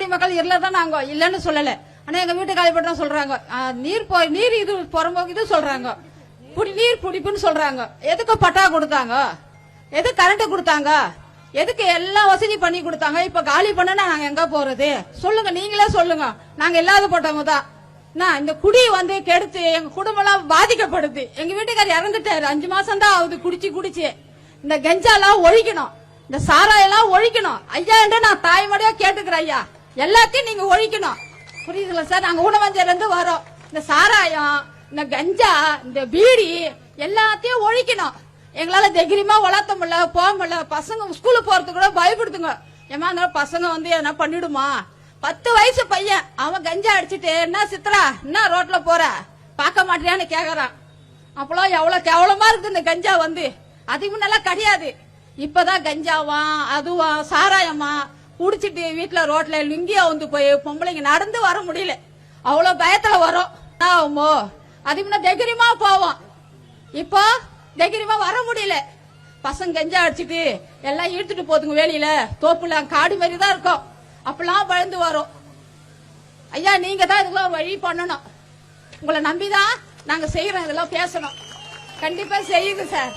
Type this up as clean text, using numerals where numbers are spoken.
குடிமக்கள் இல்லதான் நாங்க இல்லன்னு சொல்லல. ஆனா எங்க வீட்டு காலிப்பட்டு சொல்றாங்க நீர் இது புறம்போக்கு இது சொல்றாங்க, நீர் பிடிப்புன்னு சொல்றாங்க. எதுக்கு பட்டா கொடுத்தாங்க, எது கரண்ட் கொடுத்தாங்க, எதுக்கு எல்லா வசதி பண்ணி கொடுத்தாங்க? இப்ப காலி பண்ணா நாங்க எங்க போறது சொல்லுங்க, நீங்களே சொல்லுங்க. நாங்க இல்லாத போட்டவங்க தான். இந்த குடி கெடுத்து எங்க குடும்பம் எல்லாம் பாதிக்கப்படுது. எங்க வீட்டுக்காரர் இறந்துட்டாரு, 5 மாசம் தான் ஆகுது குடிச்சு. இந்த கஞ்சாலாம் ஒழிக்கணும், இந்த சாராயெல்லாம் ஒழிக்கணும் ஐயா என்று நான் தாய்மொழியா கேட்டுக்கிறேன் ஐயா. எல்லாத்தையும் நீங்க ஒழிக்கணும், புரியுதுல சார்? நாங்க ஊனவஞ்சல இருந்து வரோம். இந்த சாராயம், இந்த கஞ்சா, இந்த பீடி எல்லாத்தையும் ஒழிக்கணும். எங்களால தைரியமா வளர்த்த முடியல, போக முடியல. பசங்க ஸ்கூலுக்கு போறதுக்கு கூட பயப்படுத்துங்க. ஏமா பசங்க என்ன பண்ணிடுமா? 10 வயசு பையன் அவன் கஞ்சா அடிச்சுட்டு என்ன சித்ரா என்ன ரோட்ல போற பாக்க மாட்டியான்னு கேக்குறான். அப்பெல்லாம் எவ்வளவு கேவலமா இருக்கு இந்த கஞ்சா. அதுக்கு முன்னெல்லாம் கிடையாது. இப்பதான் கஞ்சாவா அதுவா சாராயமா குடிச்சிட்டு வீட்டுல ரோட்ல லுங்கியா போய் பொம்பளைங்க நடந்து வர முடியல, அவ்வளவு பயத்துல வரும். அதுக்கு முன்ன தைரியமா போவோம், இப்போ தைரியமா வர முடியல. பசங்க கஞ்சா அடிச்சுட்டு எல்லாம் இழுத்துட்டு போதுங்க வெளியில, தோப்புல காடு மாதிரி தான் இருக்கும். அப்பெல்லாம் பயந்து வரும். ஐயா நீங்க தான் இதெல்லாம் வழி பண்ணணும். உங்களை நம்பிதான் நாங்க செய்யறோம், இதெல்லாம் பேசணும். கண்டிப்பா செய்யுங்க சார்.